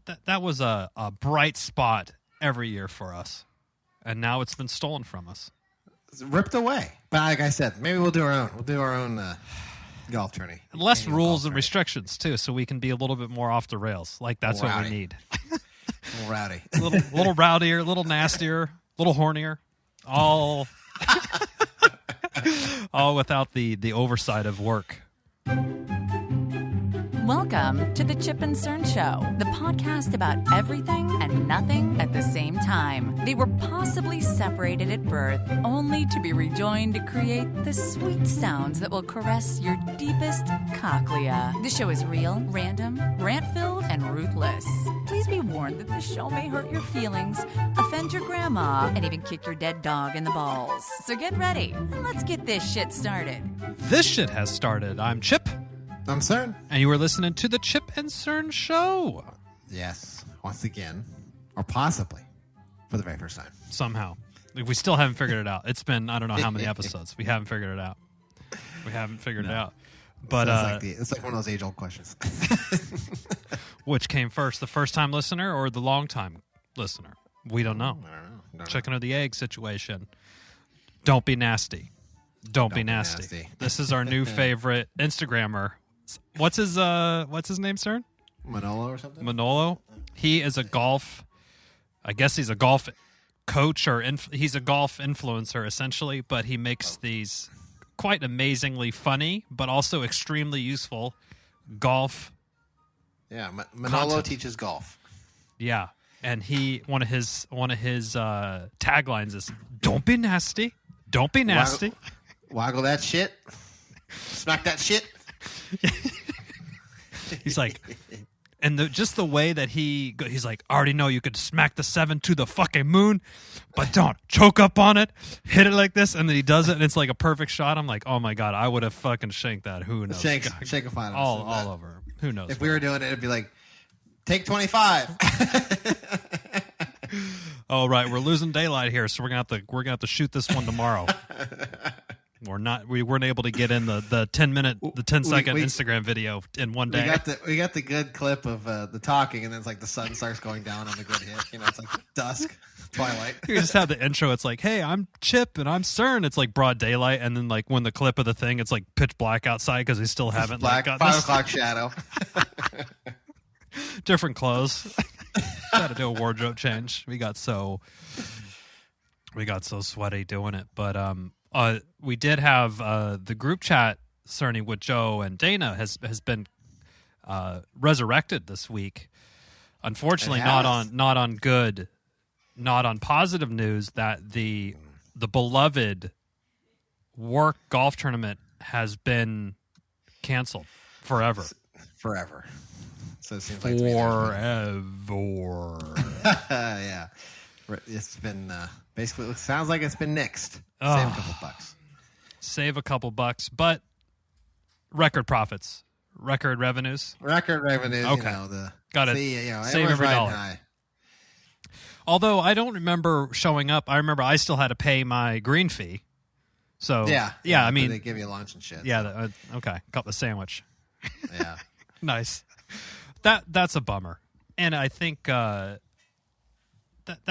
that was a bright spot every year for us, and now it's been stolen from us. It's ripped away. But like I said, maybe we'll do our own. We'll do our own golf tourney. Less rules and restrictions too, so we can be a little bit more off the rails. Like that's what we need. A little rowdy. a little rowdier, a little nastier, a little hornier. All without the oversight of work. Welcome to the Chip and Cern Show, the podcast about everything and nothing at the same time. They were possibly separated at birth, only to be rejoined to create the sweet sounds that will caress your deepest cochlea. The show is real, random, rant-filled, and ruthless. Please be warned that this show may hurt your feelings, offend your grandma, and even kick your dead dog in the balls. So get ready, and let's get this shit started. This shit has started. I'm Chip. I'm Cern. And you were listening to the Chip and Cern Show. Yes, once again, or possibly for the very first time. Somehow. We still haven't figured it out. It's been, I don't know how many episodes. We haven't figured it out. It out. But it's like one of those age-old questions. Which came first, the first-time listener or the long-time listener? We don't know. I don't know. Chicken or the egg situation. Don't be nasty. Don't be nasty. This is our new favorite Instagrammer. What's his name, Cern? Manolo or something? Manolo. He is a golf, I guess he's a golf coach or he's a golf influencer essentially, but he makes these quite amazingly funny, but also extremely useful golf. Yeah, Manolo content. teaches golf. Yeah, and one of his taglines is "Don't be nasty, don't be nasty." Waggle that shit. Smack that shit. He's like, and just the way that he's like, I already know you could smack the 7 to the fucking moon, but don't choke up on it, hit it like this, and then he does it, and it's like a perfect shot. I'm like, oh my god, I would have fucking shanked that. Who knows? Shake a final. All over. Who knows? If we were doing it, it'd be like, take 25. Oh right, we're losing daylight here, so we're gonna have to shoot this one tomorrow. We weren't able to get in the 10-second Instagram video in one day. We got the good clip of the talking, and then it's like the sun starts going down on the good hit. You know, it's like dusk, twilight. You just have the intro. It's like, hey, I'm Chip and I'm Cern. It's like broad daylight, and then like when the clip of the thing, it's like pitch black outside because we still haven't black, got 5 o'clock shadow. Different clothes. Got to do a wardrobe change. We got so sweaty doing it, but we did have the group chat, Cerny, with Joe and Dana has been resurrected this week. Unfortunately, not on positive news that the beloved work golf tournament has been canceled forever. So it seems like forever. Yeah, it's been basically. It sounds like it's been nixed. Save a couple bucks, but record profits, record revenues. Okay, got it. Save every dollar. High. Although I don't remember showing up. I remember I still had to pay my green fee. So yeah. I mean, they give you lunch and shit. Yeah. So. Okay. Got the sandwich. Yeah. Nice. That's a bummer, and I think that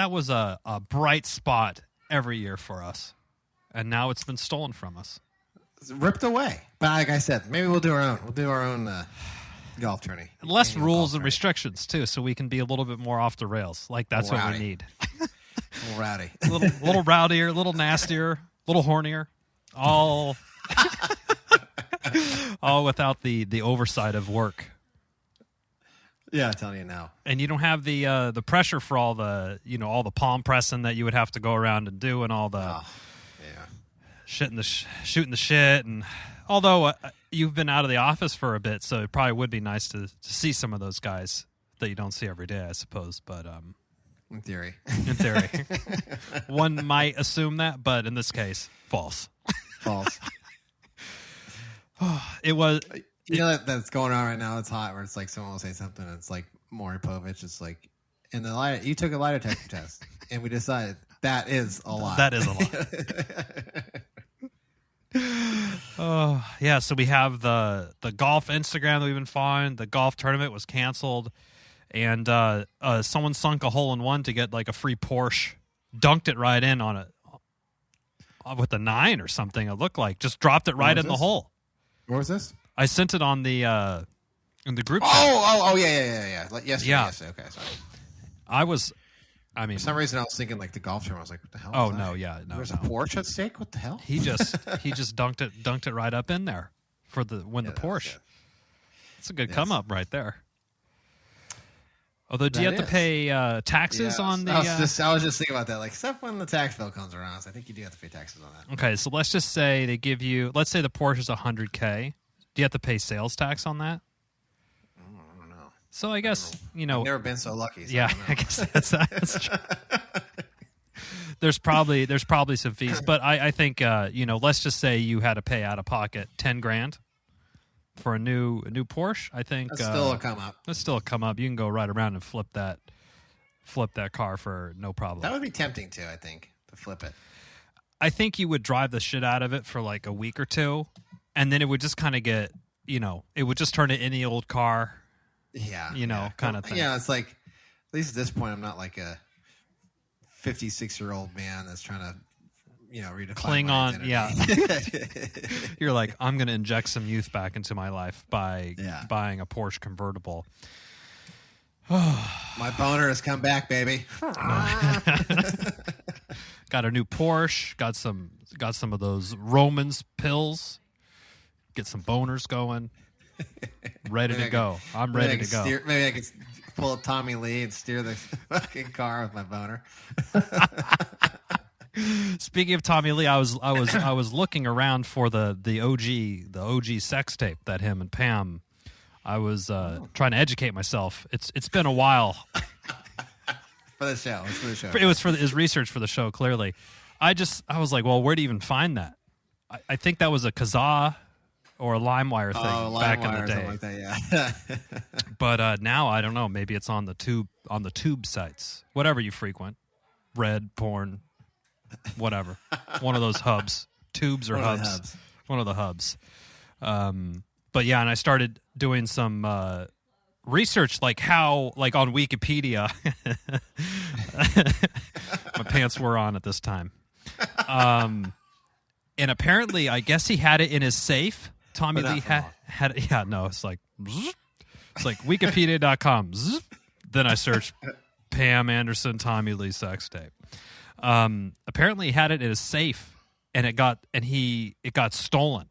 was a bright spot every year for us. And now it's been stolen from us. It's ripped away. But like I said, maybe we'll do our own. We'll do our own golf tourney. Less rules and restrictions too, so we can be a little bit more off the rails. Like that's what we need. A little rowdy. A little rowdier, a little nastier, a little hornier. All without the oversight of work. Yeah, I'm telling you now. And you don't have the pressure for all the palm pressing that you would have to go around and do, and all the shooting the shit. And although you've been out of the office for a bit, so it probably would be nice to see some of those guys that you don't see every day, I suppose. But in theory, one might assume that, but in this case, false. It was. You know that's going on right now. It's hot. Where it's like someone will say something. And it's like Maury Povich. It's like, in the lie, you took a lie detector test, and we decided that is a lie. That is a lie. Oh yeah. So we have the golf Instagram that we've been following. The golf tournament was canceled, and someone sunk a hole in one to get like a free Porsche, dunked it right in on it with a 9 or something. It looked like just dropped it right in the hole. Where was this? I sent it on the in the group chat. Oh, yeah. Yesterday. Okay, sorry. I mean, for some reason I was thinking like the golf term. I was like, what the hell? Oh was no, that? yeah, no. There's a Porsche at stake. What the hell? He just dunked it right up in there for the Porsche. It's a good come up right there. Although, do you have to pay taxes on the? I was just thinking about that. Like, except when the tax bill comes around, so I think you do have to pay taxes on that. Okay, so let's just say they give you. Let's say the Porsche is $100K. Do you have to pay sales tax on that? I don't know. So I guess I've never been so lucky. So yeah, I guess that's true. There's probably some fees, but I think let's just say you had to pay out of pocket $10,000 for a new Porsche. I think that's still a come up. That's still a come up. You can go right around and flip that car for no problem. That would be tempting too. I think to flip it. I think you would drive the shit out of it for like a week or two, and then it would just kind of get it would just turn to any old car. Yeah, kind of thing. Yeah, it's like at least at this point, I'm not like a 56-year-old man that's trying to, redefine cling my on. identity. Yeah, you're like, I'm going to inject some youth back into my life by buying a Porsche convertible. My boner has come back, baby. Got a new Porsche. Got some of those Romans pills. Get some boners going. Ready to go. I'm ready to go. Maybe I could pull up Tommy Lee and steer the fucking car with my boner. Speaking of Tommy Lee, I was looking around for the OG sex tape that him and Pam. I was trying to educate myself. It's been a while. For the show. It's for the show. It was for his research for the show. Clearly, I was like, well, where do you even find that? I think that was a Kazaa or a LimeWire thing back in the day. Like that, yeah. But now I don't know. Maybe it's on the tube sites, whatever you frequent, Red, Porn, whatever. One of those hubs, tubes or hubs. One of the hubs. But yeah, and I started doing some research, like on Wikipedia. My pants were on at this time. And apparently, I guess he had it in his safe. Tommy Lee had it. Yeah, no, it's like Wikipedia.com. Then I searched Pam Anderson, Tommy Lee sex tape. Apparently, he had it in his safe, and it got stolen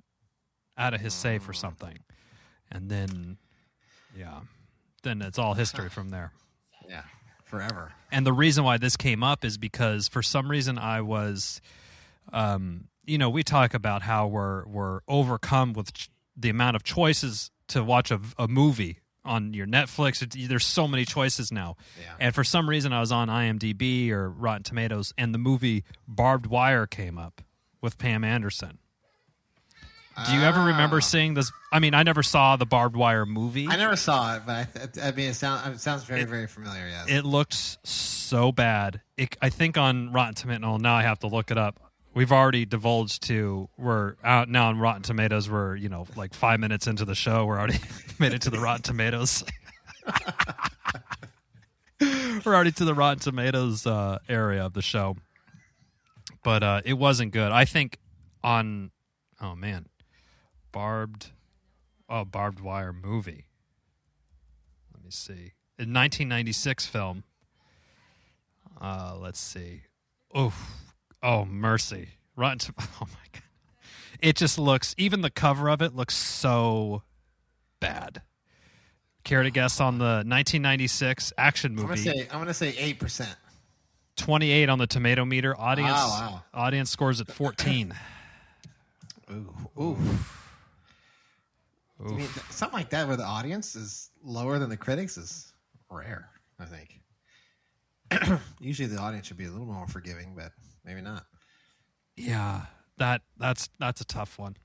out of his safe or something. And then, then it's all history from there. Yeah, forever. And the reason why this came up is because for some reason I was, we talk about how we're overcome with the amount of choices to watch a movie on your Netflix. There's so many choices now. Yeah. And for some reason I was on IMDb or Rotten Tomatoes, and the movie Barbed Wire came up with Pam Anderson. Do you ever remember seeing this? I mean, I never saw the Barbed Wire movie. I never saw it, but it sounds very, very familiar. Yes. It looked so bad. I think on Rotten Tomatoes. Now I have to look it up. We've already divulged we're out now on Rotten Tomatoes. We're like 5 minutes into the show. We're already made it to the Rotten Tomatoes. We're already to the Rotten Tomatoes area of the show, but it wasn't good. I think on Barbed Wire movie. Let me see. A 1996 film. Let's see. Oh, mercy. Oh, my God. It just looks, even the cover of it looks so bad. Care to guess on the 1996 action movie? I'm going to say 8%. 28 on the tomato meter. Audience scores at 14. Ooh. I mean, something like that where the audience is lower than the critics is rare, I think. Usually the audience should be a little more forgiving, but maybe not. Yeah, that's a tough one.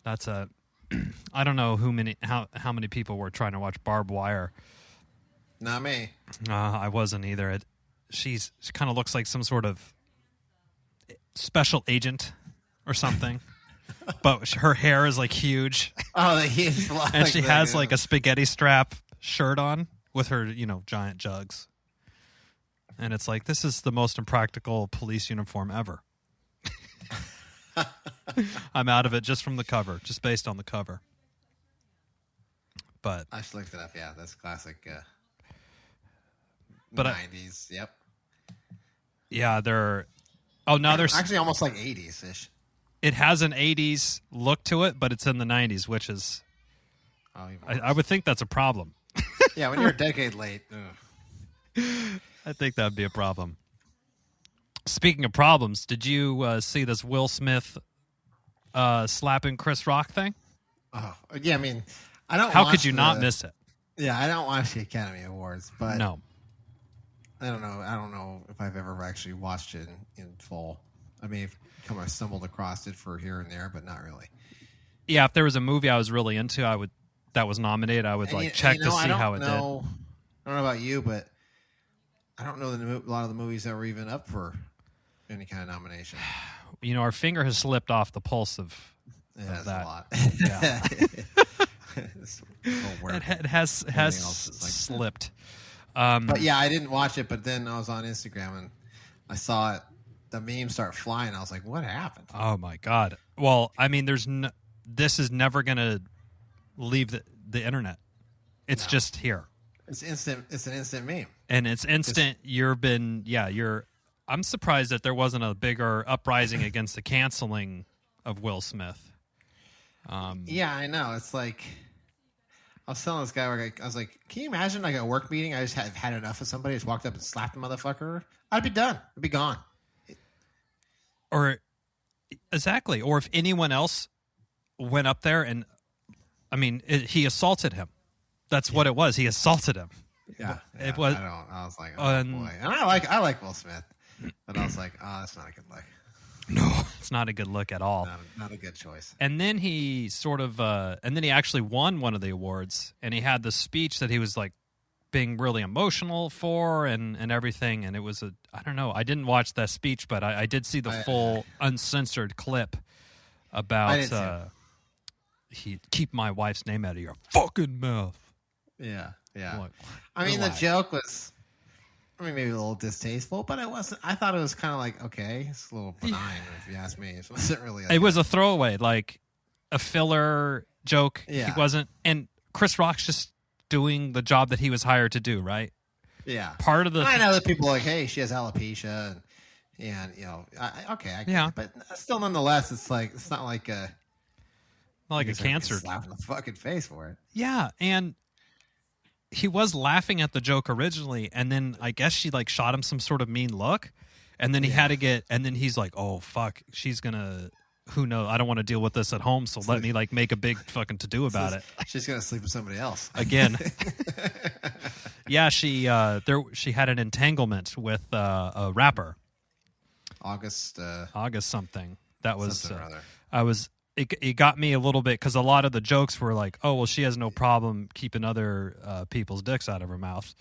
I don't know how many people were trying to watch Barbed Wire. Not me. I wasn't either. She kind of looks like some sort of special agent or something. But her hair is like huge. Oh, the huge. And she has like a spaghetti strap shirt on. with her, giant jugs. And it's like, this is the most impractical police uniform ever. I'm out of it just from the cover, just based on the cover. But I just looked it up. Yeah, that's classic. But 90s. Yep. Yeah, now there's actually almost like 80s ish. It has an 80s look to it, but it's in the 90s, which is I would think that's a problem. Yeah, when you're a decade late. I think that'd be a problem. Speaking of problems, did you see this Will Smith slapping Chris Rock thing? Oh, yeah. I mean, I don't. How could you not miss it? Yeah, I don't watch the Academy Awards, but no, I don't know. I don't know if I've ever actually watched it in full. I may have stumbled across it for here and there, but not really. Yeah, if there was a movie I was really into, that was nominated, I would check to see how it did. I don't know about you, but I don't know a lot of the movies that were even up for any kind of nomination. Our finger has slipped off the pulse of that. A lot. Yeah. It has slipped. But yeah, I didn't watch it, but then I was on Instagram and I saw it. The memes start flying. I was like, what happened? Oh my God. Well, I mean, this is never going to leave the internet. It's just here. It's instant. It's an instant meme. And it's instant. I'm surprised that there wasn't a bigger uprising against the canceling of Will Smith. Yeah, I know. It's like, I was telling this guy, I was like, can you imagine like a work meeting? I just had enough of somebody, just walked up and slapped the motherfucker. I'd be done. I'd be gone. Or exactly. Or if anyone else went up there and, I mean, he assaulted him. That's what it was. He assaulted him. Yeah. It was. I was like, oh boy. And I like Will Smith, but I was like, oh, that's not a good look. No, it's not a good look at all. Not a good choice. And then he he actually won one of the awards, and he had the speech that he was like being really emotional for and everything. And it was I don't know. I didn't watch that speech, but I did see the full uncensored clip about keep my wife's name out of your fucking mouth. Yeah. Like, I mean, the joke was, maybe a little distasteful, but it wasn't. I thought it was kind of like, okay, it's a little benign, if you ask me. It wasn't really. It was a throwaway, like a filler joke. Yeah. He wasn't, and Chris Rock's just doing the job that he was hired to do, right? Yeah. Part of the. I know that people are like, hey, she has alopecia, and I get it. But still, nonetheless, it's like it's not like a. Not like a cancer. Slap in the fucking face for it. Yeah, and he was laughing at the joke originally, and then I guess she like shot him some sort of mean look, and then he had to get, and then he's like, "Oh fuck, she's gonna, who knows? I don't want to deal with this at home, so let me like make a big fucking to do about it." She's gonna sleep with somebody else again. Yeah, she had an entanglement with a rapper, August something. That was something It got me a little bit because a lot of the jokes were like, "Oh, well, she has no problem keeping other people's dicks out of her mouth."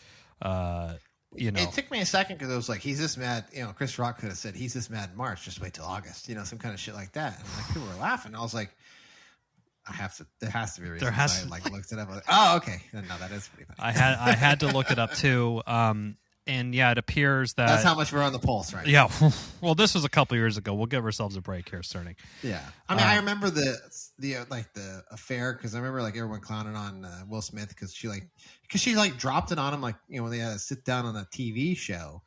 It took me a second because it was like, he's this mad. Chris Rock could have said, "He's this mad in March. Just wait till August." Some kind of shit like that. And like people were laughing. I was like, there has to be a reason. I looked it up. I was like, oh, okay. No, that is pretty funny. I had to look it up too. And yeah, it appears that that's how much we're on the pulse right now. Yeah. Well, this was a couple years ago. We'll give ourselves a break here, Cerny. Yeah. I mean, I remember the affair because I remember like everyone clowning on Will Smith because she dropped it on him when they had to sit down on a TV show.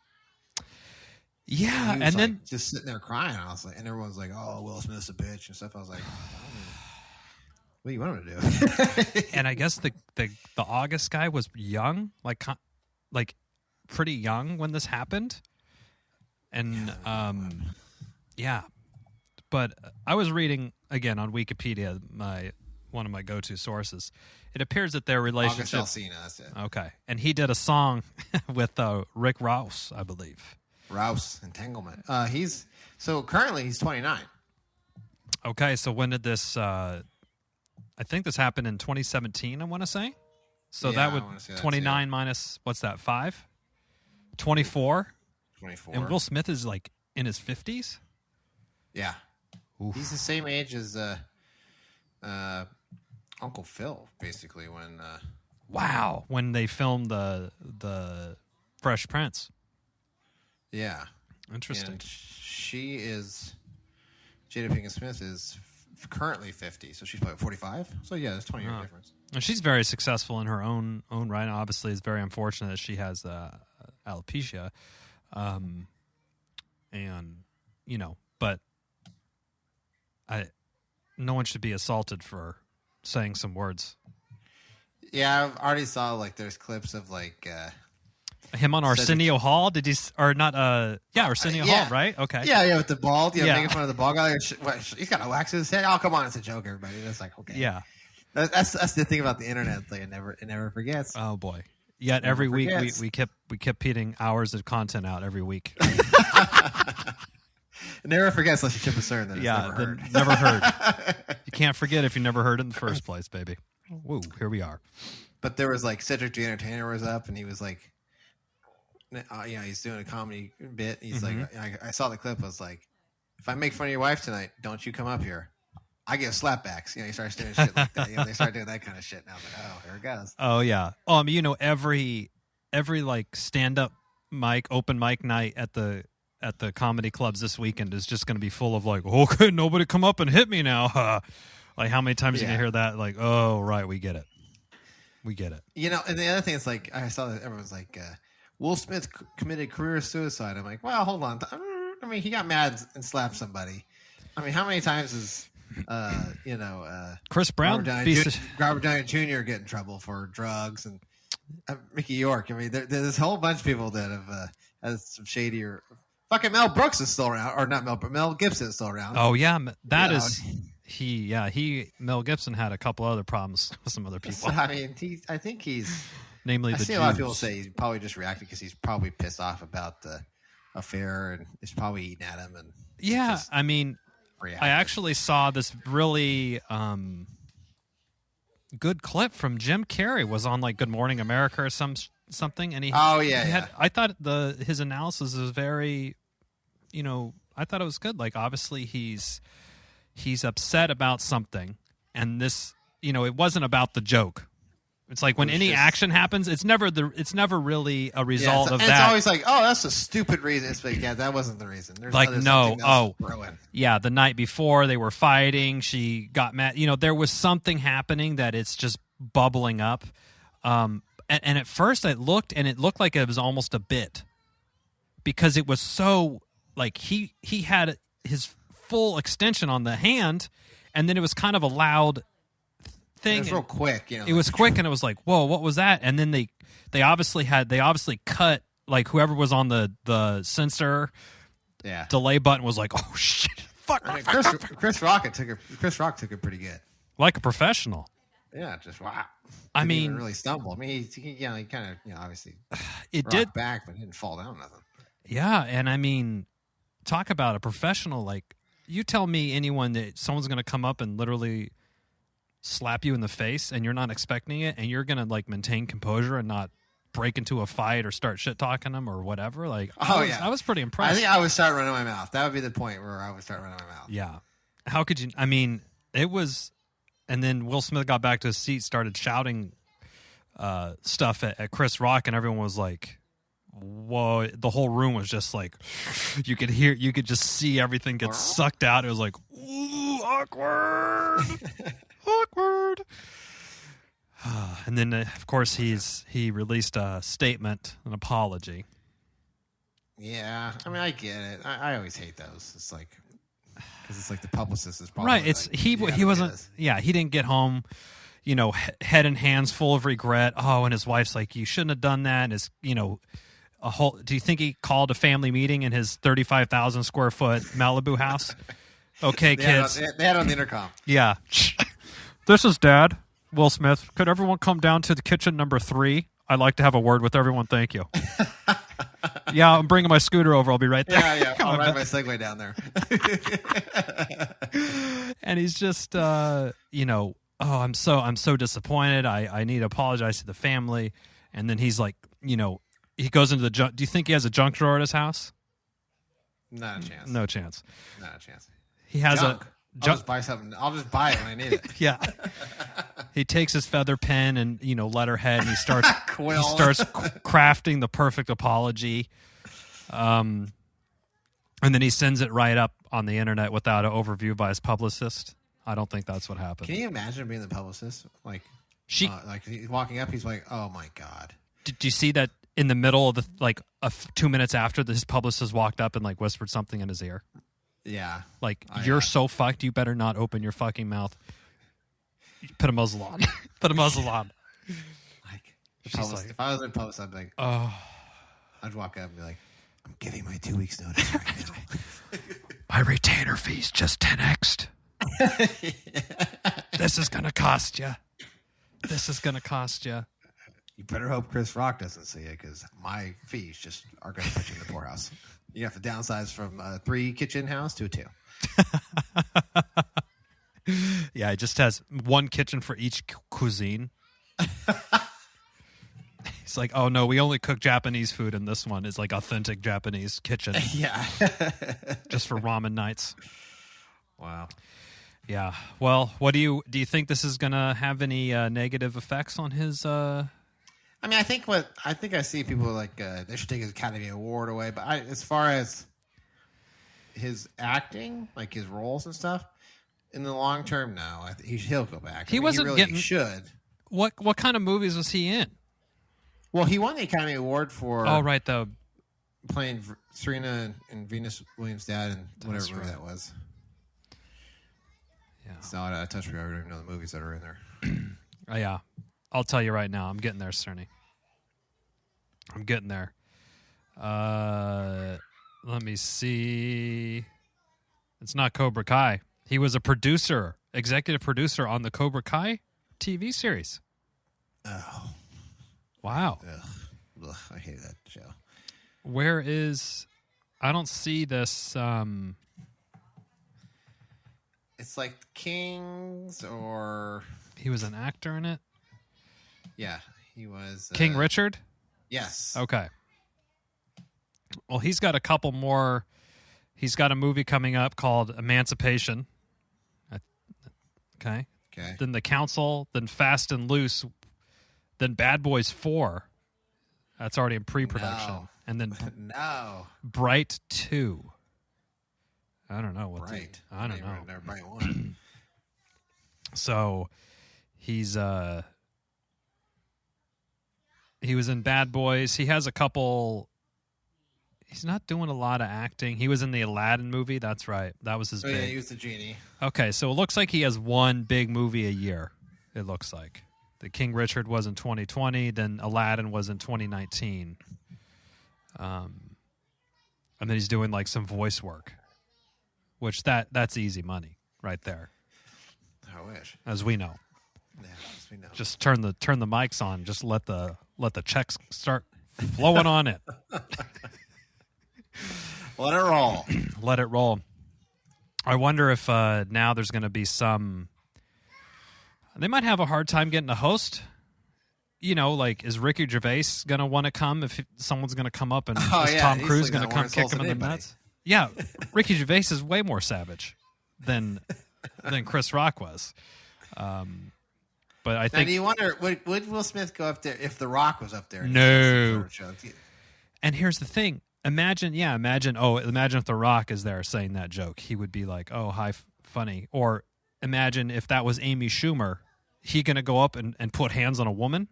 Yeah, and then just sitting there crying. I was like, and everyone's like, "Oh, Will Smith's a bitch" and stuff. I was like, "What do you want him to do?" And I guess the August guy was young, like pretty young when this happened, and yeah. But I was reading again on Wikipedia, one of my go-to sources. It appears that their relationship. August Alsina, that's it. Okay, and he did a song with Rick Ross, I believe. Rouse entanglement. Currently he's 29. Okay, so when did this? I think this happened in 2017. I want to say. So that would 29 minus what's that? 5. 24. 24. And Will Smith is like in his 50s. Yeah. Oof. He's the same age as Uncle Phil, basically. When Wow, when they filmed the Fresh Prince. Yeah. Interesting. And she is, Jada Pinkett Smith is currently 50, so she's probably 45. So yeah, there's 20-year difference. And she's very successful in her own right. Obviously, it's very unfortunate that she has alopecia, and but no one should be assaulted for saying some words. Yeah, I've already saw there's clips of him on Arsenio Hall. Did he or not? Arsenio Hall, right? Okay. Yeah, with the bald. Yeah, making fun of the bald guy. He's got to wax his head. Oh, come on, it's a joke, everybody. That's okay. Yeah, that's the thing about the internet. It never forgets. Oh boy. Yet every week we kept peeing hours of content out every week. It never forgets unless you chip a Cern that it's never heard. You can't forget if you never heard it in the first place, baby. Woo, here we are. But there was Cedric the Entertainer was up, and he was he's doing a comedy bit. He's I saw the clip. I was like, if I make fun of your wife tonight, don't you come up here. I give slapbacks. He starts doing shit like that. They start doing that kind of shit. And I was like, oh, here it goes. Oh yeah. Every stand-up open mic night at the comedy clubs this weekend is just going to be full of okay, nobody come up and hit me now. How many times you can hear that? Oh, right, we get it. We get it. And the other thing is I saw that everyone's Will Smith committed career suicide. I'm like, well, hold on. I mean, he got mad and slapped somebody. I mean, how many times is Chris Brown, Robert Downey Jr. get in trouble for drugs and Mickey York? I mean, there's a whole bunch of people that have had some shadier. Fucking Mel Brooks is still around, or not Mel, but Mel Gibson is still around. Oh yeah, Mel Gibson had a couple other problems with some other people. I mean, I think he's. Namely, I see a lot of people say he's probably just reacting because he's probably pissed off about the affair and is probably eating at him. And yeah, I mean, reacting. I actually saw this really good clip from Jim Carrey was on Good Morning America or something, and he. Oh yeah. I thought his analysis was very, I thought it was good. Obviously he's upset about something, and this, it wasn't about the joke. It's when any action happens, it's never really a result of that. It's always that's a stupid reason. It's that wasn't the reason. There's the night before they were fighting, she got mad. There was something happening that it's just bubbling up. And at first it looked like it was almost a bit because it was so he had his full extension on the hand, and then it was kind of a loud thing. It was real quick, It was quick, and it was whoa, what was that? And then they obviously cut whoever was on the censor delay button was oh shit, fuck. I mean, Chris Rock took it pretty good, like a professional. Yeah, just wow. I mean, even really stumbled. I mean, he kind of obviously it did back, but he didn't fall down nothing. Yeah, and I mean, talk about a professional. You tell me anyone that someone's going to come up and literally slap you in the face and you're not expecting it, and you're going to maintain composure and not break into a fight or start shit talking them or whatever. I was pretty impressed. I think I would start running my mouth. That would be the point where I would start running my mouth. Yeah. How could you? I mean, it was, and then Will Smith got back to his seat, started shouting stuff at Chris Rock, and everyone was like, whoa, the whole room was just you could just see everything get sucked out. It was ooh, awkward. Awkward. And then, of course, he released a statement, an apology. Yeah, I mean, I get it. I always hate those. It's because it's the publicist is probably right. It's he wasn't. Yeah, he didn't get home, head and hands full of regret. Oh, and his wife's you shouldn't have done that. And his, a whole. Do you think he called a family meeting in his 35,000 square foot Malibu house? Okay, kids. They had it on the intercom. Yeah. This is Dad, Will Smith. Could everyone come down to the kitchen number 3? I'd like to have a word with everyone. Thank you. Yeah, I'm bringing my scooter over. I'll be right there. Yeah. I'll ride my Segway down there. And he's just, oh, I'm so disappointed. I need to apologize to the family. And then he's he goes into the junk. Do you think he has a junk drawer at his house? Not a chance. No chance. Not a chance. He has junk. I'll just buy something. I'll just buy it when I need it. Yeah. He takes his feather pen and, letterhead, and he starts crafting the perfect apology. And then he sends it right up on the internet without an overview by his publicist. I don't think that's what happened. Can you imagine being the publicist? Like he's walking up, he's like, "Oh my god." Did you see that in the middle of 2 minutes after his publicist walked up and whispered something in his ear? Yeah. You're so fucked, you better not open your fucking mouth. Put a muzzle on. Put a muzzle on. If I was in post, I'd be like, oh. I'd walk up and be like, I'm giving my 2 weeks notice right now. My retainer fee's just 10x'd. This is going to cost you. This is going to cost you. You better hope Chris Rock doesn't see it, because my fees just are going to put you in the poorhouse. You have to downsize from a 3 kitchen house to a 2. Yeah, it just has 1 kitchen for each cuisine. He's like, oh no, we only cook Japanese food, and this one is authentic Japanese kitchen. Yeah. Just for ramen nights. Wow. Yeah. Well, what do you think this is going to have any negative effects on his I mean, I think I see people they should take his Academy Award away, but as far as his acting, his roles and stuff, in the long term, no. He'll go back. He should. What kind of movies was he in? Well, he won the Academy Award for playing Serena and Venus Williams' dad in whatever movie that was. Yeah. It's not a touch me. I don't even know the movies that are in there. Oh, yeah. I'll tell you right now. I'm getting there, Cerny. I'm getting there. Let me see. It's not Cobra Kai. He was a executive producer on the Cobra Kai TV series. Oh. Wow. Ugh, I hate that show. Where is... I don't see this... It's like Kings or... He was an actor in it? Yeah, he was... King Richard? Yes. Okay. Well, he's got a couple more. He's got a movie coming up called Emancipation. Okay. Then The Council, then Fast and Loose, then Bad Boys 4. That's already in pre-production. No. And then Bright 2. I don't know what Bright. I don't know. Never Bright 1. So he's he was in Bad Boys. He has a couple. He's not doing a lot of acting. He was in the Aladdin movie. That's right. That was his big. Yeah, he was the genie. Okay, so it looks like he has one big movie a year. It looks like. The King Richard was in 2020. Then Aladdin was in 2019. And then he's doing some voice work, which that's easy money right there. I wish. As we know. Yeah, as we know. Just turn the mics on. Just let the checks start flowing on it. Let it roll. Let it roll. I wonder if now there's going to be some... They might have a hard time getting a host. Is Ricky Gervais going to want to come if someone's going to come up and is Tom Cruise going to come kick him in the nuts? Yeah, Ricky Gervais is way more savage than Chris Rock was. But I think... Now, do you wonder, would Will Smith go up there if The Rock was up there? No. And here's the thing. Imagine if The Rock is there saying that joke. He would be like, oh, hi, funny. Or imagine if that was Amy Schumer. He going to go up and put hands on a woman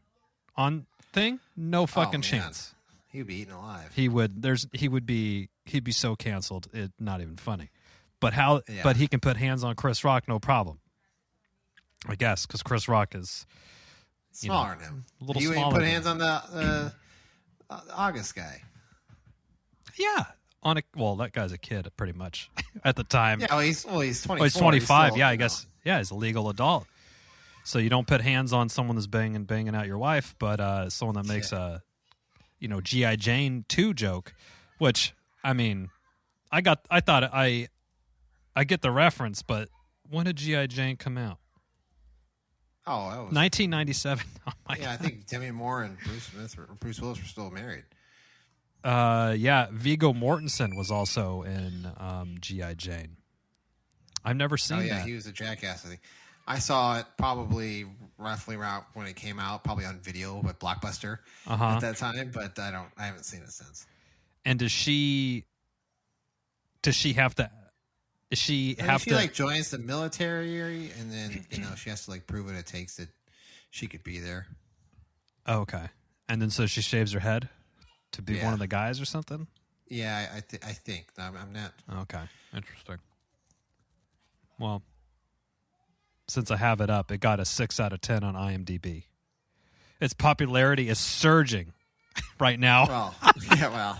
on thing? No fucking chance. He'd be eaten alive. He would. He'd be so canceled. It's not even funny. But But he can put hands on Chris Rock, no problem. I guess because Chris Rock is smaller than him. A little he smaller. He put hands on the August guy. Yeah, that guy's a kid pretty much at the time. Yeah, he's 24. He's 25. I guess. Yeah, he's a legal adult. So you don't put hands on someone that's banging out your wife, but someone that makes a, G.I. Jane 2 joke, which I mean, I get the reference, but when did G.I. Jane come out? Oh, that was 1997. Oh my God. I think Demi Moore and Bruce Willis were still married. Yeah, Viggo Mortensen was also in G.I. Jane. I've never seen that. Oh, yeah, he was a jackass, I think. I saw it probably roughly around when it came out, probably on video with Blockbuster at that time, but I haven't seen it since. And does she have to? She like joins the military, and then she has to like prove what it takes that she could be there. Oh, okay, and then so she shaves her head to be one of the guys or something. Yeah, I think I'm not. Okay, interesting. Well, since I have it up, it got a 6 out of 10 on IMDb. Its popularity is surging right now. Well, yeah,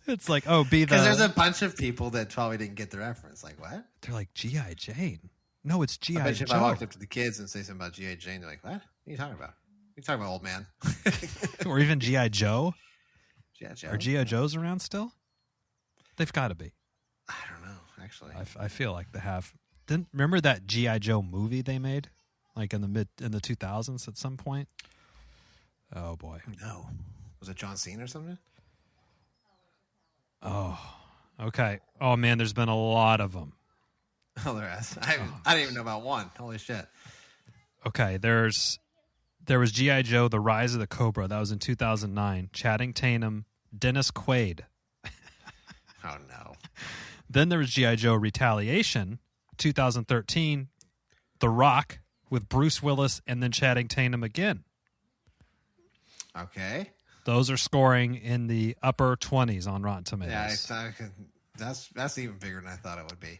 it's like, because there's a bunch of people that probably didn't get the reference. Like, what? They're like, G.I. Jane. No, it's G.I. Joe. If I walked up to the kids and say something about G.I. Jane, they're like, what? What are you talking about? What are you talking about, old man? Or even G.I. Joe? G.I. Joe? Are G.I. Joes around still? They've got to be. I don't know, actually. I feel like they have. Remember that G.I. Joe movie they made? Like in the 2000s at some point? Oh, boy. No. Was it John Cena or something? Oh, okay. Oh, man, there's been a lot of them. Oh, there is. I didn't even know about one. Holy shit. Okay, there was G.I. Joe, The Rise of the Cobra. That was in 2009. Channing Tatum, Dennis Quaid. Oh, no. Then there was G.I. Joe Retaliation, 2013. The Rock with Bruce Willis and then Channing Tatum again. Okay. Those are scoring in the upper 20s on Rotten Tomatoes. Yeah, that's even bigger than I thought it would be.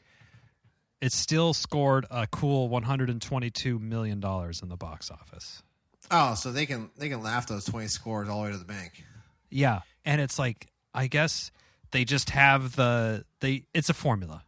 It still scored a cool $122 million in the box office. Oh, so they can laugh those 20 scores all the way to the bank. Yeah, and it's like, I guess they just have it's a formula.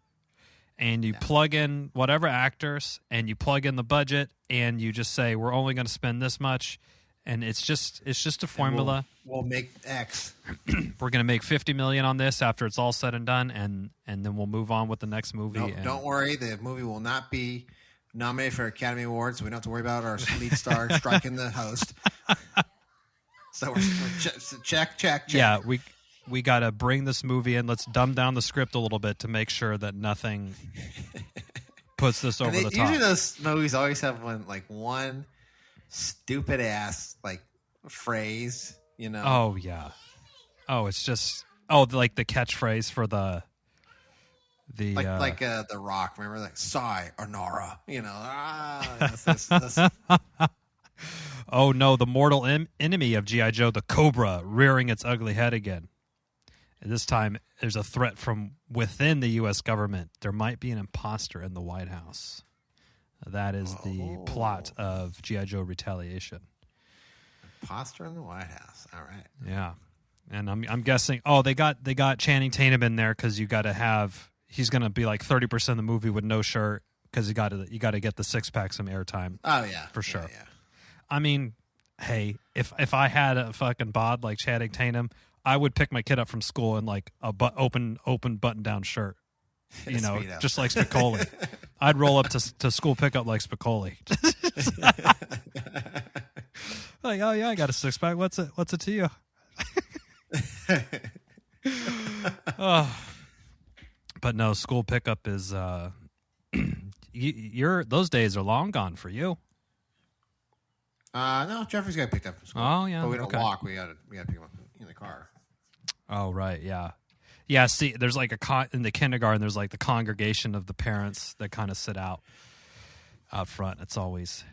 And you plug in whatever actors, and you plug in the budget, and you just say, we're only going to spend this much. And it's just a formula. We'll make X. We're going to make $50 million on this after it's all said and done, and then we'll move on with the next movie. No, don't worry, the movie will not be nominated for Academy Awards. We don't have to worry about our lead star striking the host. So we're check. Yeah, we got to bring this movie in. Let's dumb down the script a little bit to make sure that nothing puts this over the top. Usually those movies always have one stupid ass phrase, Oh yeah. Oh, it's just like the catchphrase for the The Rock. Remember Sai or Nara? Oh no, the mortal enemy of G.I. Joe, the Cobra, rearing its ugly head again. And this time, there's a threat from within the U.S. government. There might be an imposter in the White House. That is the plot of G.I. Joe Retaliation. Imposter in the White House. All right. Yeah, and I'm guessing. Oh, they got Channing Tatum in there because you got to have. He's going to be like 30% of the movie with no shirt because you got to get the 6-pack some airtime. Oh yeah, for sure. Yeah. I mean, hey, if I had a fucking bod like Channing Tatum, I would pick my kid up from school in like a open button down shirt. Just like Spicoli. I'd roll up to school pickup like Spicoli. Like, oh yeah, I got a 6-pack. What's it to you? But no, school pickup is those days are long gone for you. No, Jeffrey's got picked up from school. Oh yeah, but we don't walk. We got to pick him up in the car. Oh right, yeah. Yeah, see, there's like in the kindergarten, there's like the congregation of the parents that kind of sit out front. It's always,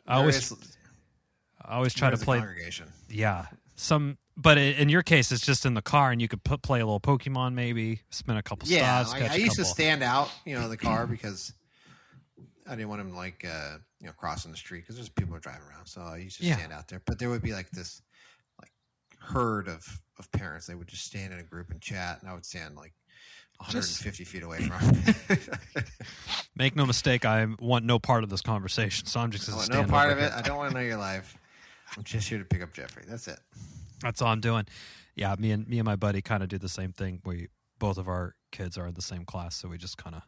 I always try to play. Congregation. Yeah, but in your case, it's just in the car, and you could play a little Pokemon, maybe spin a couple stops. I used to stand out, in the car because I didn't want him crossing the street because there's people driving around. So I used to stand out there, but there would be like this herd of parents. They would just stand in a group and chat, and I would stand like 150 feet away from them. Make no mistake, I want no part of this conversation, so I'm just going to stand no part of here. it. I don't want to know your life. I'm just here to pick up Jeffrey. That's it. That's all I'm doing. Yeah, me and my buddy kind of do the same thing. Both of our kids are in the same class, so we just kind of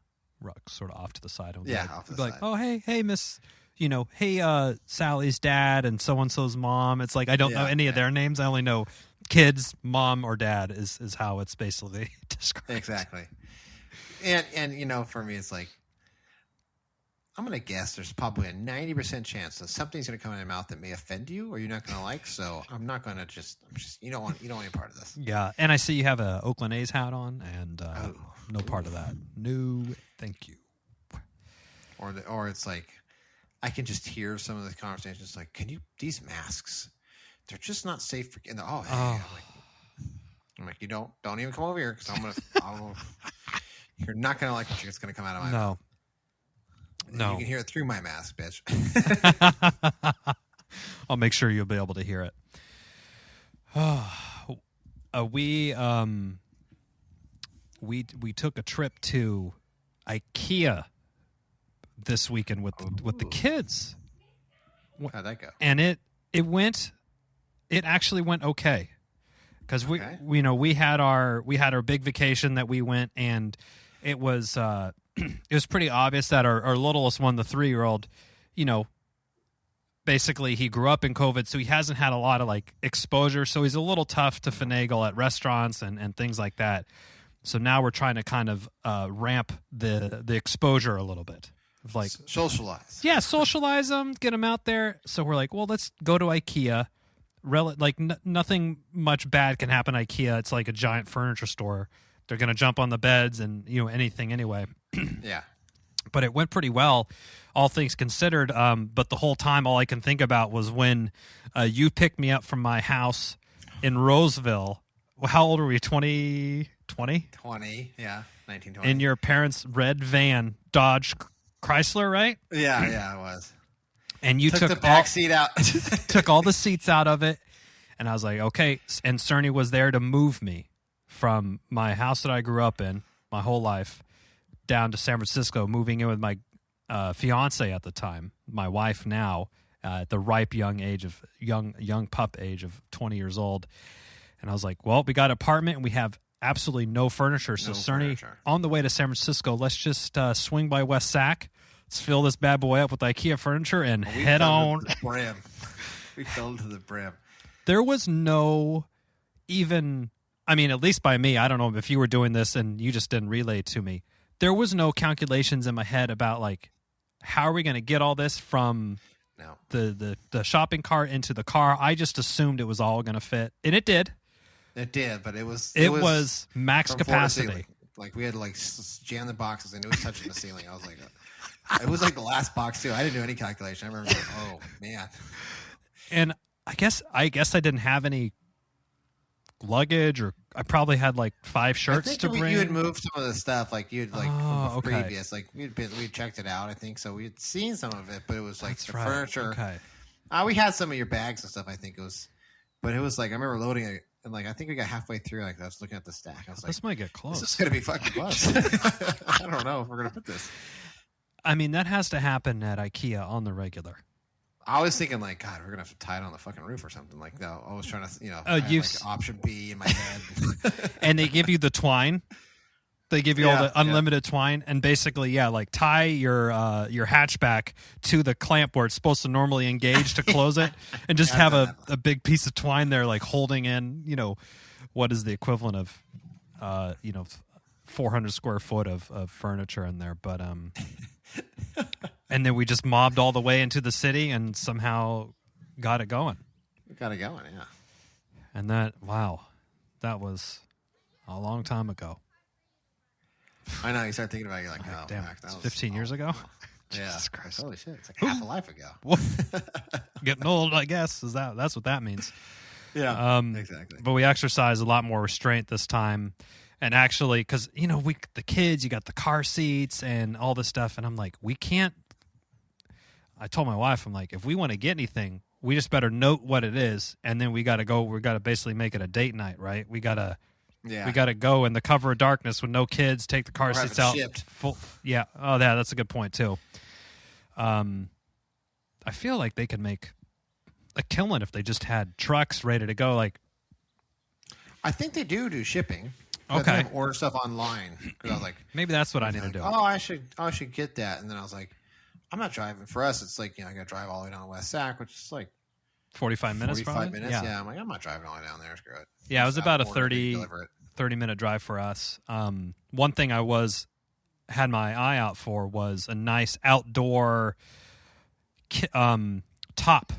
sort of off to the side. And off to the side. Oh, hey, Miss. Hey, Sally's dad and so-and-so's mom. It's like I don't know any of their names. I only know kids, mom, or dad is how it's basically described. Exactly. and for me, it's like, I'm going to guess there's probably a 90% chance that something's going to come in your mouth that may offend you or you're not going to like. So I'm not going to you don't want any part of this. Yeah. And I see you have a Oakland A's hat on and no part of that. No, thank you. Or it's like, I can just hear some of the conversations like, these masks, they're just not safe for, and I'm like, you don't even come over here because you're not going to like what's going to come out of my mouth. No. You can hear it through my mask, bitch. I'll make sure you'll be able to hear it. We took a trip to IKEA this weekend with the kids. How'd that go? And it actually went okay. Because we had our big vacation that we went, and it was it was pretty obvious that our littlest one, the 3-year-old, basically he grew up in COVID, so he hasn't had a lot of like exposure. So he's a little tough to finagle at restaurants and things like that. So now we're trying to kind of ramp the exposure a little bit. Like socialize. Yeah, socialize them, get them out there. So we're like, well, let's go to IKEA. Nothing much bad can happen at IKEA. It's like a giant furniture store. They're going to jump on the beds and anything anyway. Yeah. But it went pretty well, all things considered. But the whole time, all I can think about was when you picked me up from my house in Roseville. Well, how old were we? 20? 20, yeah, 1920. In your parents' red van, Dodge Chrysler, right? Yeah, it was. And you took the back seat out. Took all the seats out of it. And I was like, okay. And Cerny was there to move me from my house that I grew up in my whole life down to San Francisco, moving in with my fiance at the time, my wife now, at the ripe young pup age of 20 years old. And I was like, well, we got an apartment and we have absolutely no furniture. So Cerny, on the way to San Francisco, let's just swing by West Sac. Let's fill this bad boy up with IKEA furniture and head on. We filled to the brim. There was no even, at least by me, I don't know if you were doing this and you just didn't relay it to me. There was no calculations in my head about like, how are we going to get all this from the shopping cart into the car? I just assumed it was all going to fit, and it did. It did, but it was max capacity. Like we had to like jam the boxes, and it was touching the ceiling. I was like, it was like the last box too. I didn't do any calculation. I remember, like, oh man. And I guess I didn't have any luggage, or I probably had like 5 shirts to bring. You had moved some of the stuff, like you'd from previous, like we checked it out. I think so. We had seen some of it, but it was like furniture. Okay. We had some of your bags and stuff. I think it was, but it was like I remember loading it. And like I think we got halfway through. Like I was looking at the stack. I was like, "This might get close. This is gonna be fucking close." I don't know if we're gonna put this. That has to happen at IKEA on the regular. I was thinking like, God, we're gonna have to tie it on the fucking roof or something. Like, no, I was trying to, I had like option B in my head. And they give you the twine. They give you all the unlimited twine, and basically, like tie your hatchback to the clamp where it's supposed to normally engage to close it, and just have a big piece of twine there, like holding in, what is the equivalent of, 400 square foot of furniture in there. But and then we just mobbed all the way into the city and somehow got it going. Yeah. And that was a long time ago. I know. You start thinking about it, you're like, oh, damn, that was 15 years ago? Yeah. Jesus Christ. Holy shit. It's like half a life ago. Getting old, I guess. That's what that means. Yeah, exactly. But we exercise a lot more restraint this time. And actually, because, the kids, you got the car seats and all this stuff. And I'm like, we can't. I told my wife, I'm like, if we want to get anything, we just better note what it is. And then we got to go. We got to basically make it a date night, right? We got to. Yeah. We got to go in the cover of darkness with no kids, take the car seats out. Yeah. Oh, yeah, that's a good point, too. I feel like they could make a killing if they just had trucks ready to go. Like, I think they do shipping. Okay. Order stuff online. Because I was like, maybe that's what I need to do. Oh, I should get that. And then I was like, I'm not driving. For us, it's like, I got to drive all the way down to West Sac, which is like 45 minutes. 45 minutes. Yeah. I'm like, I'm not driving all the way down there. Screw it. Yeah, it was about a 30-minute drive for us. One thing I was had my eye out for was a nice outdoor top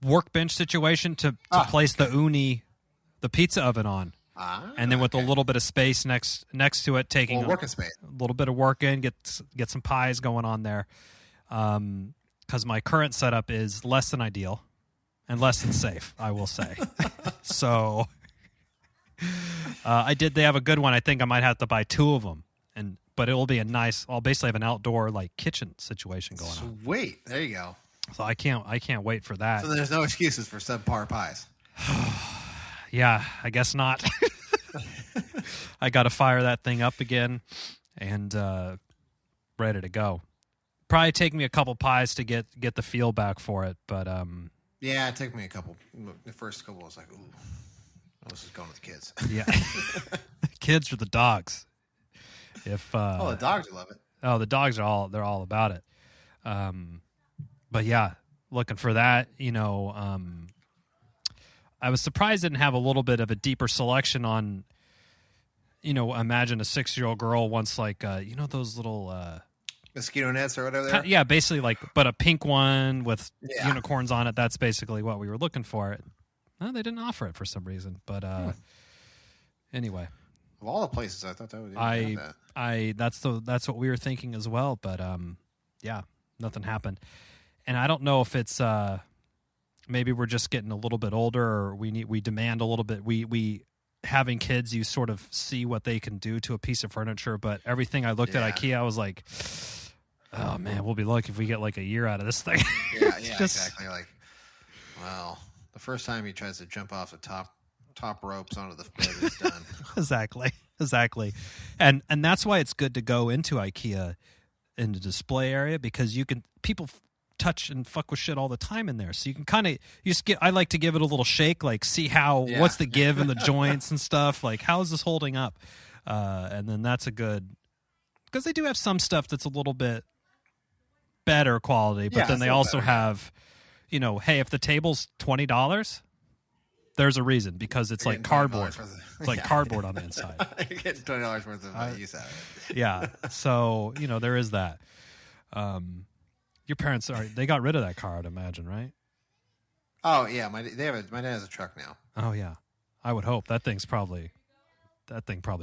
workbench situation to place the pizza oven on. And then with a little bit of space next to it, taking working space, a little bit of work in, get some pies going on there. Because my current setup is less than ideal and less than safe, I will say. So they have a good one. I think I might have to buy 2 of them, but it will be I'll basically have an outdoor like kitchen situation going on. Sweet, there you go. So I can't wait for that. So there's no excuses for subpar pies. Yeah, I guess not. I got to fire that thing up again and ready to go. Probably take me a couple pies to get the feel back for it, but yeah, it took me a couple. The first couple I was like, ooh, this is going with the kids. Yeah, kids or the dogs. If the dogs love it. Oh, the dogs they're all about it. But yeah, looking for that. I was surprised it didn't have a little bit of a deeper selection on. Imagine a 6-year-old girl wants like those little mosquito nets or whatever. Yeah, basically but a pink one with unicorns on it. That's basically what we were looking for. No, they didn't offer it for some reason. But anyway, of all the places, I thought that would. That's what we were thinking as well. But yeah, nothing happened. And I don't know if it's maybe we're just getting a little bit older, or we demand a little bit. We having kids, you sort of see what they can do to a piece of furniture. But everything I looked at IKEA, I was like, oh man, we'll be lucky if we get like a year out of this thing. Yeah, exactly. Like, well, the first time he tries to jump off the top ropes onto the bed, it's done. Exactly. And that's why it's good to go into IKEA in the display area, because people touch and fuck with shit all the time in there. So you can I like to give it a little shake, like see what's the give in the joints and stuff. Like, how is this holding up? And then that's a good, because they do have some stuff that's a little bit better quality, but then they also have, hey, if the table's $20, there's a reason, because it's like cardboard. It's like cardboard on the inside. You're getting $20 worth of use out of it. Yeah. So, there is that. Your parents they got rid of that car, I'd imagine, right? Oh yeah, my dad has a truck now. Oh yeah, I would hope that thing probably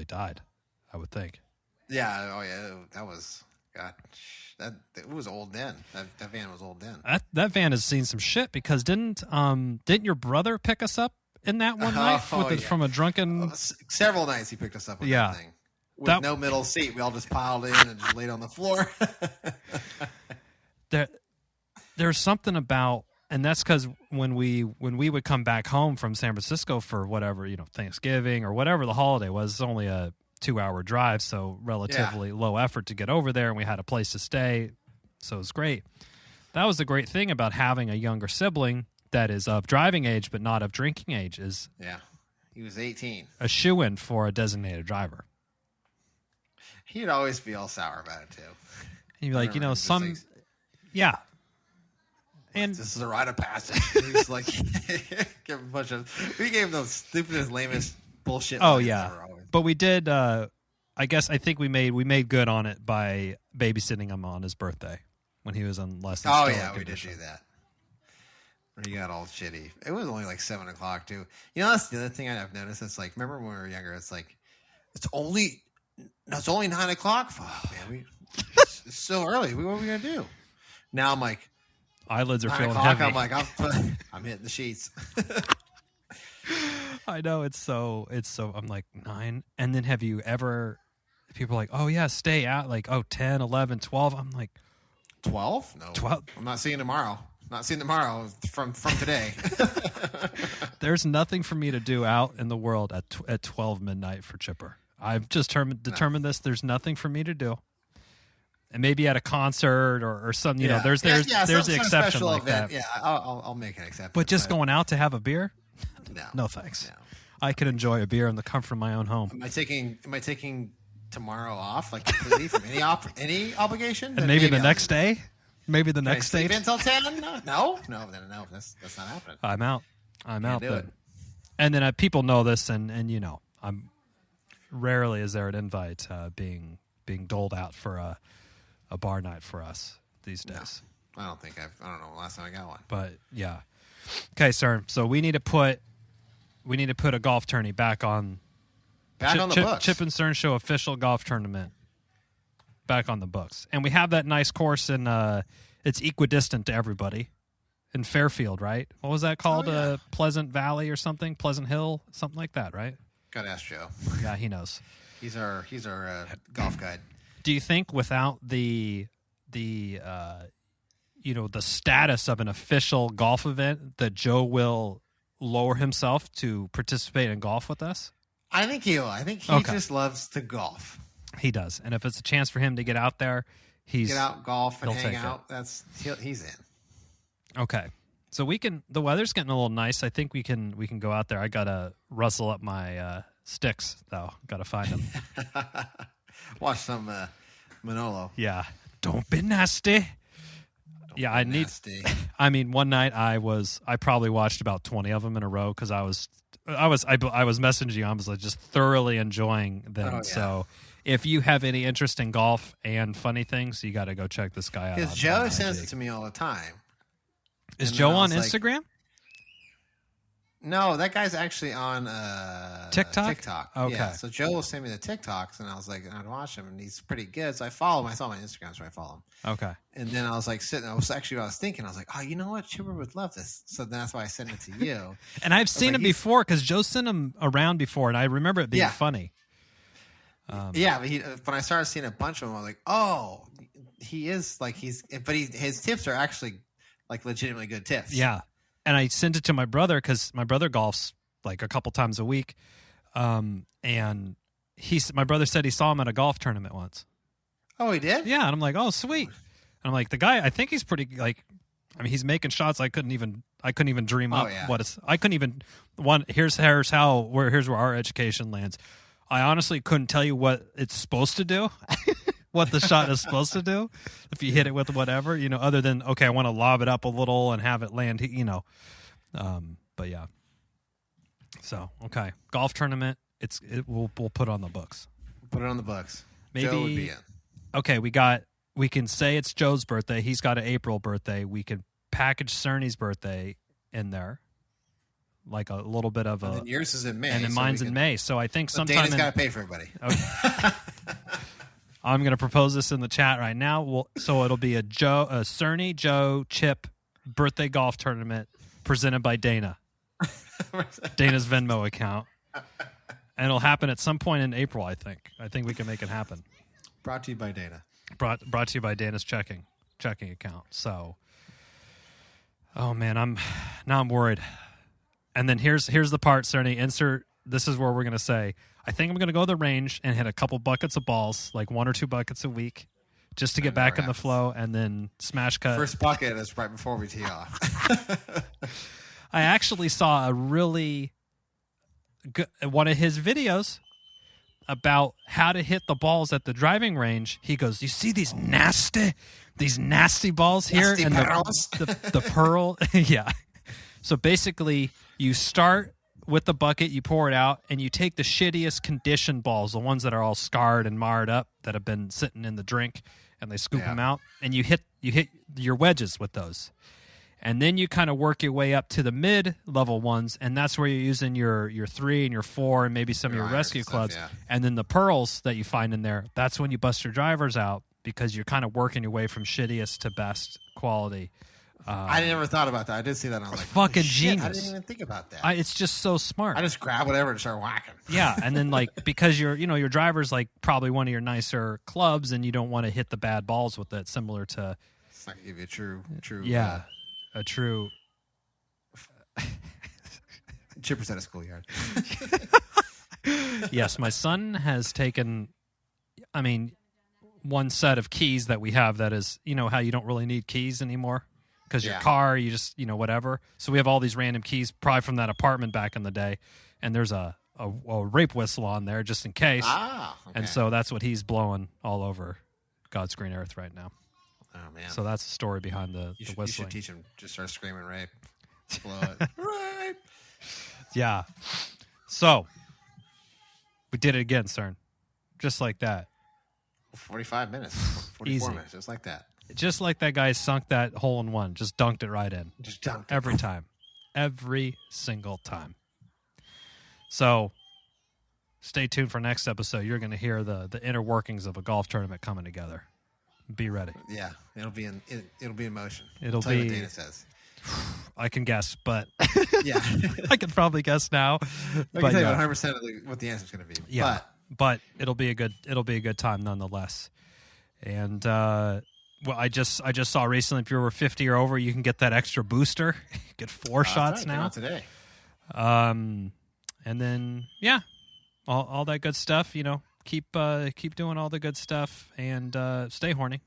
died. I would think. Yeah. Oh yeah. That was it was old then. That van was old then. That van has seen some shit, because didn't your brother pick us up in that one night from a drunken? Several nights he picked us up with that thing. With no middle seat, we all just piled in and just laid on the floor. There's something about, and that's because when we would come back home from San Francisco for whatever, Thanksgiving or whatever the holiday was, it's only a 2-hour drive, so relatively low effort to get over there, and we had a place to stay, so it was great. That was the great thing about having a younger sibling that is of driving age but not of drinking age, is he was 18, a shoo-in for a designated driver. He'd always be all sour about it too. He'd be like, yeah. And this is a rite of passage. He's like, give a bunch of. We gave him the stupidest, lamest bullshit. Oh yeah, but we did. I think we made good on it by babysitting him on his birthday when he was in less than. Oh yeah, we did do that. He got all shitty. It was only like 7:00 too. That's the other thing I've noticed. It's like, remember when we were younger? It's like, it's only 9:00. Fuck, man, it's so early. What are we gonna do? Now I'm like, eyelids are feeling heavy. I'm like, I'm hitting the sheets. I know, it's so. I'm like 9, and then have you ever? People are like, oh yeah, stay out. Like 10, 11, 12. I'm like, 12? No, 12. I'm not seeing tomorrow. Not seeing tomorrow from today. There's nothing for me to do out in the world at 12 midnight for Chipper. I've just determined this. There's nothing for me to do. And maybe at a concert or some, there's the exception like event. that. Yeah, I'll make an exception. But just going out to have a beer? No. No thanks. No. I can enjoy a beer in the comfort of my own home. Am I taking tomorrow off, like completely from any obligation? And maybe the next day? Maybe the next day? Until 10? No, that's not happening. I'm out. Do it. And then people know this, and I'm rarely is there an invite being being doled out for a bar night for us these days. No, I don't know the last time I got one. But yeah. Okay, sir. So we need to put a golf tourney back on the books. Chip and Cern Show official golf tournament back on the books. And we have that nice course in it's equidistant to everybody in Fairfield, right? What was that called? Oh, yeah. Pleasant Valley or something? Pleasant Hill? Something like that, right? Gotta ask Joe. Yeah, he knows. He's our golf guide. Do you think without the status of an official golf event that Joe will lower himself to participate in golf with us? I think he will. I think he just loves to golf. He does. And if it's a chance for him to get out there, get out, golf, and hang out. He's in. Okay. So the weather's getting a little nice. I think we can go out there. I gotta rustle up my sticks though. Gotta find them. Watch some Manolo. Yeah. Don't be nasty. I need. Nasty. I mean, one night I probably watched about 20 of them in a row because I was messaging you. I was like just thoroughly enjoying them. Oh, yeah. So if you have any interest in golf and funny things, you got to go check this guy out. Because Joe sends it to me all the time. Is Joe on Instagram? No, that guy's actually on TikTok. Okay. Yeah, so Joe will send me the TikToks, and I was like, I'd watch him, and he's pretty good. So I follow him. I saw him on Instagram, so I follow him. Okay. And then I was like sitting. I was thinking. I was like, oh, you know what? Chipper would love this. So that's why I sent it to you. And I've seen him before because Joe sent him around before, and I remember it being funny. But when I started seeing a bunch of them, I was like, oh, he is like his tips are actually like legitimately good tips. Yeah. And I sent it to my brother because my brother golfs like a couple times a week. And my brother said he saw him at a golf tournament once. Oh, he did? Yeah. And I'm like, oh, sweet. And I'm like, the guy, I think he's pretty he's making shots I couldn't even dream up what it's. I couldn't even here's where our education lands. I honestly couldn't tell you what it's supposed to do. What the shot is supposed to do if you hit it with whatever, other than, okay, I want to lob it up a little and have it land, but yeah. So, okay. Golf tournament. We'll put on the books. Put it on the books. Maybe, Joe would be in. Okay. We can say it's Joe's birthday. He's got an April birthday. We could package Cerny's birthday in there. Like a little bit of and then yours is in May. And then mine's in May. So I think sometime Dana's got to pay for everybody. Okay. I'm going to propose this in the chat right now. So it'll be a Cerny Joe Chip birthday golf tournament presented by Dana. Dana's Venmo account. And it'll happen at some point in April, I think. I think we can make it happen. Brought to you by Dana. Brought to you by Dana's checking account. So, oh man, I'm worried. And then here's the part, Cerny. This is where we're going to say, I think I'm going to go to the range and hit a couple buckets of balls, like 1 or 2 buckets a week, just to get back in the flow, and then smash cut. First bucket is right before we tee off. I actually saw a really good one of his videos about how to hit the balls at the driving range. He goes, "You see these nasty balls here, nasty and the pearl, yeah." So basically, you start with the bucket, you pour it out, and you take the shittiest conditioned balls, the ones that are all scarred and marred up, that have been sitting in the drink, and they scoop them out, and you hit your wedges with those. And then you kind of work your way up to the mid-level ones, and that's where you're using your 3 and your 4 and maybe some of your rescue clubs. Yeah. And then the pearls that you find in there, that's when you bust your drivers out because you're kind of working your way from shittiest to best quality. I never thought about that. I did see that, and I was like, fucking genius. I didn't even think about that. It's just so smart. I just grab whatever and start whacking. Yeah, and then because your driver's like probably one of your nicer clubs, and you don't want to hit the bad balls with it, similar to. It's not gonna give you a true. Yeah, a true. Chipper's at a schoolyard. Yes, my son has taken. One set of keys that we have that is, how you don't really need keys anymore. Because your car, you just, whatever. So we have all these random keys, probably from that apartment back in the day. And there's a rape whistle on there just in case. Ah, okay. And so that's what he's blowing all over God's green earth right now. Oh, man. So that's the story behind the whistling. You should teach him, just start screaming rape. Blow it. Rape. Yeah. So we did it again, Cern. Just like that. 45 minutes, 44 Easy. minutes, just like that. Just like that guy sunk that hole in one, just dunked it right in. Just dunked it. Every time. Every single time. So stay tuned for next episode. You're going to hear the inner workings of a golf tournament coming together. Be ready. Yeah, it'll be in motion. It'll Tell you be. what Dana says. I can guess, but yeah, I can probably guess now. I But can tell you yeah. 100% of what the answer is going to be. Yeah, but it'll be a good time nonetheless. And I just saw recently, if you were 50 or over, you can get that extra booster. You get 4 shots now today. And then all that good stuff. You know, keep doing all the good stuff and stay horny.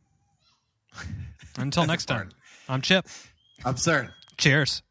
Until next time, I'm Chip. I'm Cern. Cheers.